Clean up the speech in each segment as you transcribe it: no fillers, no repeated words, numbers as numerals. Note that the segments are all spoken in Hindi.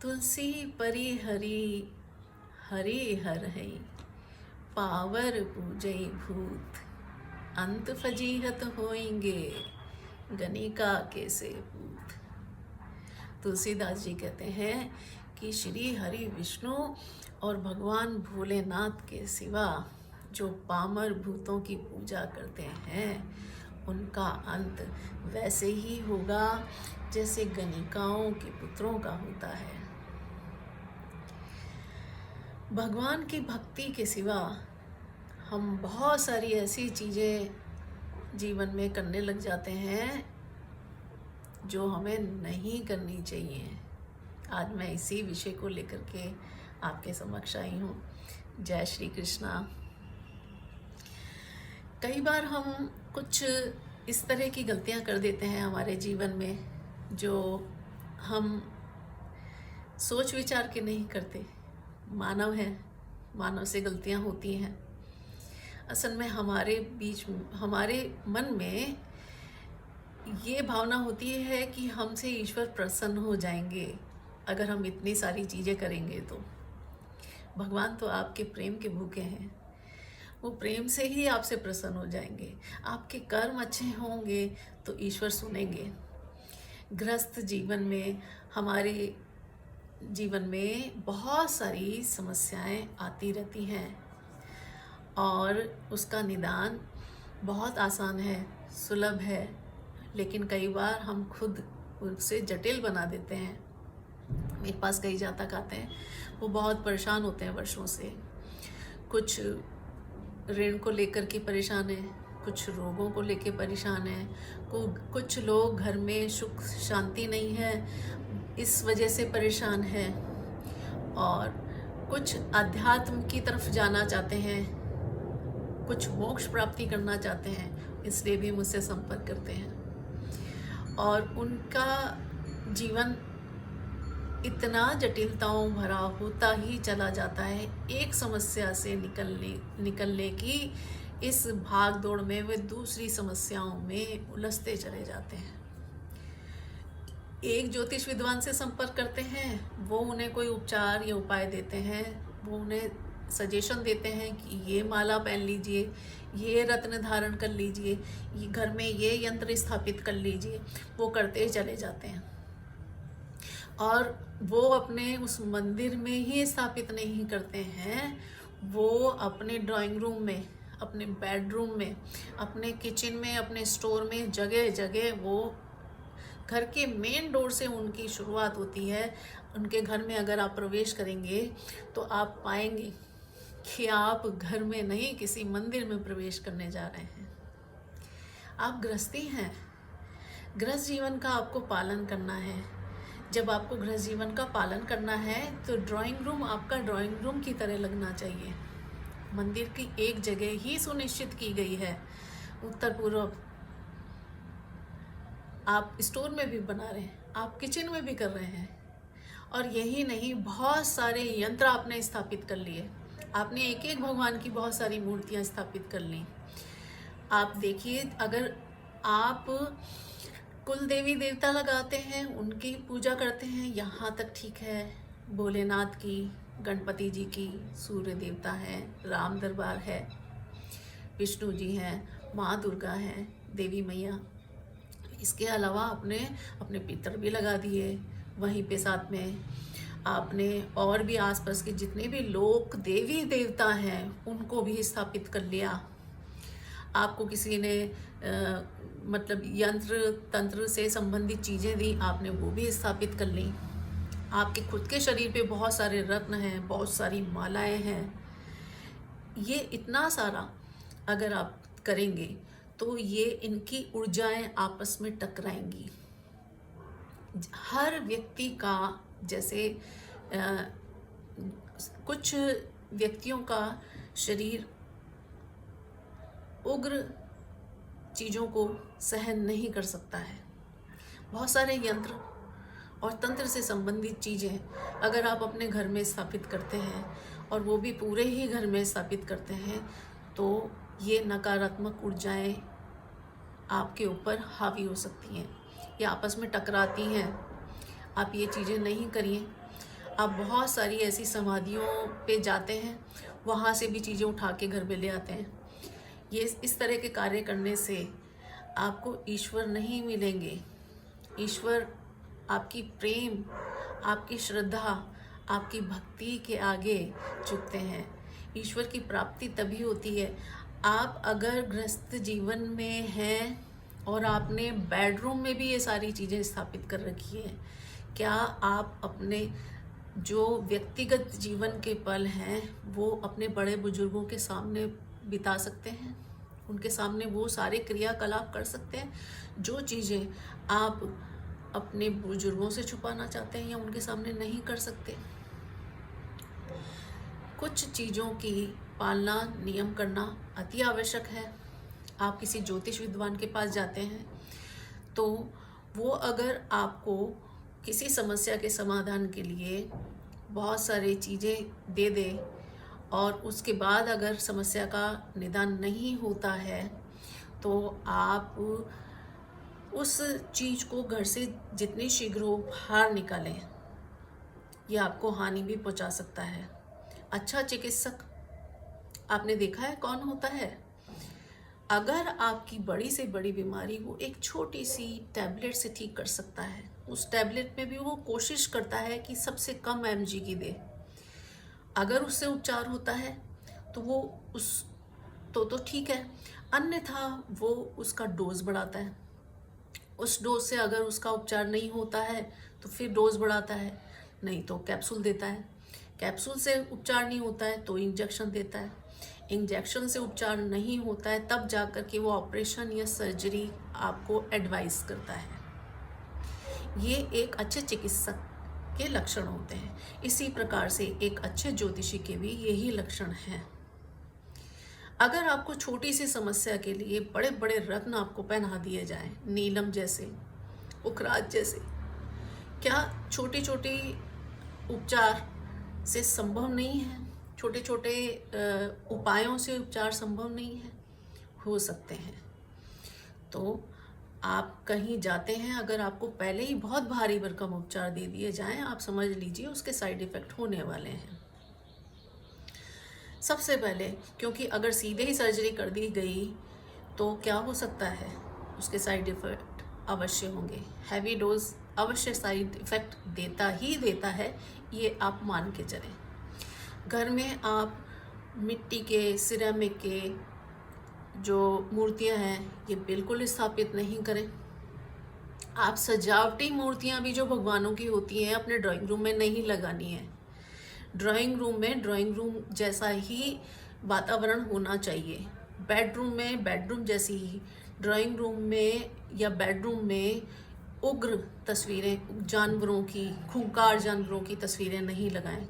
तुलसी परी हरि हरि हर है, पावर पूजई भूत, अंत फजीहत होएंगे, गणिका के से पूत। तुलसीदास जी कहते हैं कि श्री हरि विष्णु और भगवान भोलेनाथ के सिवा जो पामर भूतों की पूजा करते हैं उनका अंत वैसे ही होगा जैसे गणिकाओं के पुत्रों का होता है। भगवान की भक्ति के सिवा हम बहुत सारी ऐसी चीज़ें जीवन में करने लग जाते हैं जो हमें नहीं करनी चाहिए। आज मैं इसी विषय को लेकर के आपके समक्ष आई हूँ। जय श्री कृष्णा। कई बार हम कुछ इस तरह की गलतियाँ कर देते हैं हमारे जीवन में जो हम सोच विचार के नहीं करते। मानव है, मानव से गलतियाँ होती हैं। असल में हमारे मन में ये भावना होती है कि हमसे ईश्वर प्रसन्न हो जाएंगे अगर हम इतनी सारी चीज़ें करेंगे तो। भगवान तो आपके प्रेम के भूखे हैं, वो प्रेम से ही आपसे प्रसन्न हो जाएंगे। आपके कर्म अच्छे होंगे तो ईश्वर सुनेंगे। गृहस्थ जीवन में, हमारे जीवन में बहुत सारी समस्याएं आती रहती हैं और उसका निदान बहुत आसान है, सुलभ है, लेकिन कई बार हम खुद उसे जटिल बना देते हैं। मेरे पास कई जातक आते हैं, वो बहुत परेशान होते हैं वर्षों से। कुछ ऋण को लेकर के परेशान हैं, कुछ रोगों को लेकर परेशान हैं, कुछ लोग घर में सुख शांति नहीं है इस वजह से परेशान हैं, और कुछ अध्यात्म की तरफ जाना चाहते हैं, कुछ मोक्ष प्राप्ति करना चाहते हैं, इसलिए भी मुझसे संपर्क करते हैं। और उनका जीवन इतना जटिलताओं भरा होता ही चला जाता है। एक समस्या से निकलने की इस भाग दौड़ में वे दूसरी समस्याओं में उलझते चले जाते हैं। एक ज्योतिष विद्वान से संपर्क करते हैं, वो उन्हें कोई उपचार या उपाय देते हैं, वो उन्हें सजेशन देते हैं कि ये माला पहन लीजिए, ये रत्न धारण कर लीजिए, ये घर में ये यंत्र स्थापित कर लीजिए। वो करते चले जाते हैं और वो अपने उस मंदिर में ही स्थापित नहीं करते हैं, वो अपने ड्राइंग रूम में, अपने बेडरूम में, अपने किचन में, अपने स्टोर में, जगह जगह वो घर के मेन डोर से उनकी शुरुआत होती है। उनके घर में अगर आप प्रवेश करेंगे तो आप पाएंगे कि आप घर में नहीं किसी मंदिर में प्रवेश करने जा रहे हैं। आप गृहस्थी हैं, गृहस्थ जीवन का आपको पालन करना है। जब आपको गृहस्थ जीवन का पालन करना है तो ड्राइंग रूम आपका ड्राइंग रूम की तरह लगना चाहिए। मंदिर की एक जगह ही सुनिश्चित की गई है, उत्तर पूर्व। आप स्टोर में भी बना रहे हैं, आप किचन में भी कर रहे हैं। और यही नहीं, बहुत सारे यंत्र आपने स्थापित कर लिए। आपने एक एक भगवान की बहुत सारी मूर्तियां स्थापित कर ली। आप देखिए, अगर आप कुल देवी देवता लगाते हैं, उनकी पूजा करते हैं, यहाँ तक ठीक है। भोलेनाथ की, गणपति जी की, सूर्य देवता है, राम दरबार है, विष्णु जी हैं, माँ दुर्गा हैं, देवी मैया। इसके अलावा आपने अपने पितर भी लगा दिए वहीं पे। साथ में आपने और भी आसपास के जितने भी लोक देवी देवता हैं उनको भी स्थापित कर लिया। आपको किसी ने मतलब यंत्र तंत्र से संबंधित चीज़ें दी, आपने वो भी स्थापित कर ली। आपके खुद के शरीर पे बहुत सारे रत्न हैं, बहुत सारी मालाएं हैं। ये इतना सारा अगर आप करेंगे तो ये इनकी ऊर्जाएं आपस में टकराएंगी। हर व्यक्ति का, जैसे कुछ व्यक्तियों का शरीर उग्र चीज़ों को सहन नहीं कर सकता है। बहुत सारे यंत्र और तंत्र से संबंधित चीज़ें अगर आप अपने घर में स्थापित करते हैं, और वो भी पूरे ही घर में स्थापित करते हैं, तो ये नकारात्मक ऊर्जाएं आपके ऊपर हावी हो सकती हैं या आपस में टकराती हैं। आप ये चीज़ें नहीं करिए। आप बहुत सारी ऐसी समाधियों पे जाते हैं, वहाँ से भी चीज़ें उठा के घर में ले आते हैं। ये इस तरह के कार्य करने से आपको ईश्वर नहीं मिलेंगे। ईश्वर आपकी प्रेम, आपकी श्रद्धा, आपकी भक्ति के आगे झुकते हैं। ईश्वर की प्राप्ति तभी होती है, आप अगर गृहस्थ जीवन में हैं और आपने बेडरूम में भी ये सारी चीज़ें स्थापित कर रखी हैं, क्या आप अपने जो व्यक्तिगत जीवन के पल हैं वो अपने बड़े बुजुर्गों के सामने बिता सकते हैं? उनके सामने वो सारे क्रियाकलाप कर सकते हैं जो चीज़ें आप अपने बुजुर्गों से छुपाना चाहते हैं या उनके सामने नहीं कर सकते? कुछ चीज़ों की पालना, नियम करना अति आवश्यक है। आप किसी ज्योतिष विद्वान के पास जाते हैं तो वो अगर आपको किसी समस्या के समाधान के लिए बहुत सारी चीज़ें दे दे और उसके बाद अगर समस्या का निदान नहीं होता है तो आप उस चीज़ को घर से जितनी शीघ्र हो बाहर निकालें। ये आपको हानि भी पहुंचा सकता है। अच्छा चिकित्सक आपने देखा है कौन होता है? अगर आपकी बड़ी से बड़ी बीमारी वो एक छोटी सी टैबलेट से ठीक कर सकता है, उस टैबलेट में भी वो कोशिश करता है कि सबसे कम mg की दे। अगर उससे उपचार होता है तो वो तो ठीक है, अन्यथा वो उसका डोज बढ़ाता है। उस डोज से अगर उसका उपचार नहीं होता है तो फिर डोज बढ़ाता है, नहीं तो कैप्सूल देता है। कैप्सूल से उपचार नहीं होता है तो इंजेक्शन देता है। इंजेक्शन से उपचार नहीं होता है तब जाकर के वो ऑपरेशन या सर्जरी आपको एडवाइस करता है। ये एक अच्छे चिकित्सक के लक्षण होते हैं। इसी प्रकार से एक अच्छे ज्योतिषी के भी यही लक्षण हैं। अगर आपको छोटी सी समस्या के लिए बड़े बड़े रत्न आपको पहना दिए जाएं, नीलम जैसे, उखराज जैसे, क्या छोटी छोटी उपचार से संभव नहीं है? छोटे छोटे उपायों से उपचार संभव नहीं है? हो सकते हैं। तो आप कहीं जाते हैं, अगर आपको पहले ही बहुत भारी भरकम उपचार दे दिए जाएं, आप समझ लीजिए उसके साइड इफ़ेक्ट होने वाले हैं। सबसे पहले, क्योंकि अगर सीधे ही सर्जरी कर दी गई तो क्या हो सकता है, उसके साइड इफ़ेक्ट अवश्य होंगे। हैवी डोज अवश्य साइड इफ़ेक्ट देता है, ये आप मान के चलें। घर में आप मिट्टी के, सिरेमिक के जो मूर्तियां हैं ये बिल्कुल स्थापित नहीं करें। आप सजावटी मूर्तियां भी जो भगवानों की होती हैं अपने ड्राइंग रूम में नहीं लगानी है। ड्राइंग रूम में ड्राइंग रूम जैसा ही वातावरण होना चाहिए। बेडरूम में बेडरूम जैसी ही, ड्राइंग रूम में या बेडरूम में उग्र तस्वीरें, जानवरों की, खूंखार जानवरों की तस्वीरें नहीं लगाएं।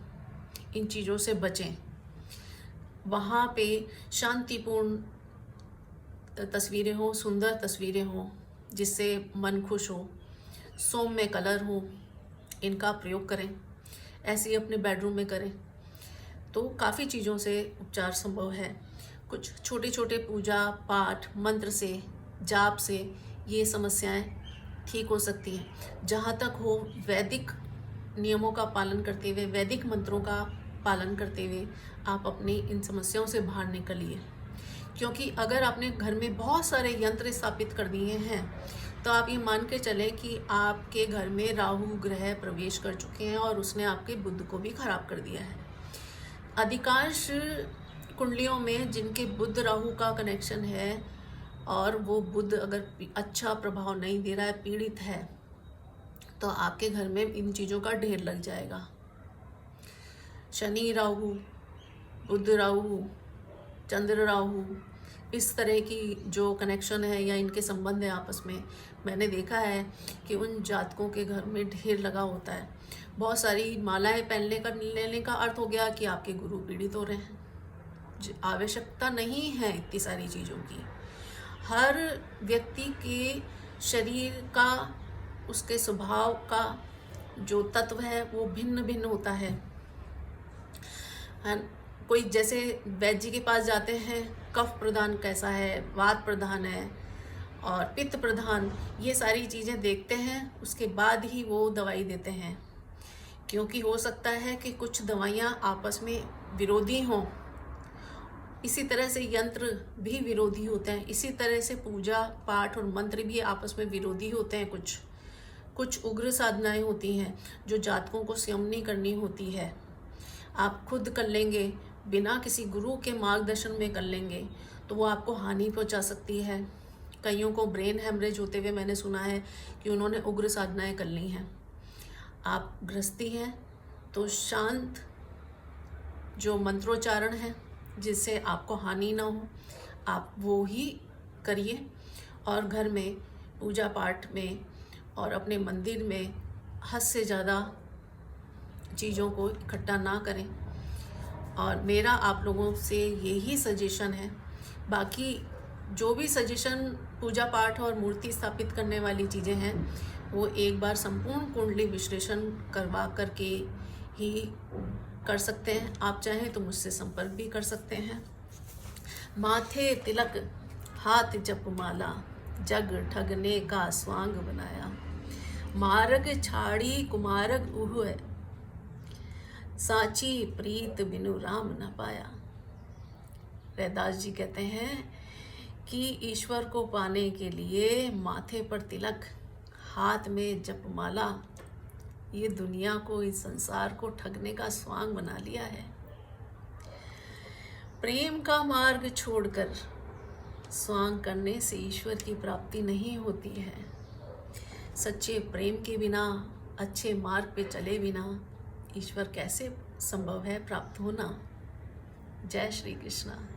इन चीज़ों से बचें। वहाँ पे शांतिपूर्ण तस्वीरें हों, सुंदर तस्वीरें हों जिससे मन खुश हो, सौम्य कलर हो, इनका प्रयोग करें। ऐसे ही अपने बेडरूम में करें तो काफ़ी चीज़ों से उपचार संभव है। कुछ छोटे छोटे पूजा पाठ मंत्र से, जाप से ये समस्याएं ठीक हो सकती हैं। जहाँ तक हो वैदिक नियमों का पालन करते हुए, वैदिक मंत्रों का पालन करते हुए आप अपनी इन समस्याओं से बाहर निकलिए। क्योंकि अगर आपने घर में बहुत सारे यंत्र स्थापित कर दिए हैं तो आप ये मान के चलें कि आपके घर में राहु ग्रह प्रवेश कर चुके हैं और उसने आपके बुध को भी खराब कर दिया है। अधिकांश कुंडलियों में जिनके बुध राहु का कनेक्शन है और वो बुध अगर अच्छा प्रभाव नहीं दे रहा है, पीड़ित है, तो आपके घर में इन चीज़ों का ढेर लग जाएगा। शनि राहु, बुध राहु, चंद्र राहु, इस तरह की जो कनेक्शन है या इनके संबंध है आपस में, मैंने देखा है कि उन जातकों के घर में ढेर लगा होता है। बहुत सारी मालाएं लेने का अर्थ हो गया कि आपके गुरु पीड़ित हो रहे हैं। आवश्यकता नहीं है इतनी सारी चीज़ों की। हर व्यक्ति के शरीर का, उसके स्वभाव का जो तत्व है वो भिन्न भिन्न होता है। कोई जैसे वैद्य जी के पास जाते हैं, कफ प्रधान कैसा है, वात प्रधान है और पित्त प्रधान, ये सारी चीज़ें देखते हैं, उसके बाद ही वो दवाई देते हैं। क्योंकि हो सकता है कि कुछ दवाइयाँ आपस में विरोधी हों। इसी तरह से यंत्र भी विरोधी होते हैं, इसी तरह से पूजा पाठ और मंत्र भी आपस में विरोधी होते हैं। कुछ उग्र साधनाएं होती हैं जो जातकों को स्वयं नहीं करनी होती है, आप खुद कर लेंगे, बिना किसी गुरु के मार्गदर्शन में कर लेंगे तो वो आपको हानि पहुंचा सकती है। कईयों को ब्रेन हेमरेज होते हुए मैंने सुना है कि उन्होंने उग्र साधनाएं कर ली हैं। आप गृहस्थी हैं तो शांत जो मंत्रोच्चारण है जिससे आपको हानि ना हो, आप वो ही करिए। और घर में पूजा पाठ में और अपने मंदिर में हद से ज़्यादा चीज़ों को इकट्ठा ना करें। और मेरा आप लोगों से यही सजेशन है। बाकी जो भी सजेशन पूजा पाठ और मूर्ति स्थापित करने वाली चीज़ें हैं वो एक बार संपूर्ण कुंडली विश्लेषण करवा करके ही कर सकते हैं। आप चाहें तो मुझसे संपर्क भी कर सकते हैं। माथे तिलक हाथ जपमाला, जग ठगने का स्वांग बनाया। मार्ग छाड़ी कुमारग उह, साची प्रीत बिनु राम न पाया। रैदास जी कहते हैं कि ईश्वर को पाने के लिए माथे पर तिलक, हाथ में जपमाला, ये दुनिया को, इस संसार को ठगने का स्वांग बना लिया है। प्रेम का मार्ग छोड़कर स्वांग करने से ईश्वर की प्राप्ति नहीं होती है। सच्चे प्रेम के बिना, अच्छे मार्ग पे चले बिना ईश्वर कैसे संभव है प्राप्त होना। जय श्री कृष्णा।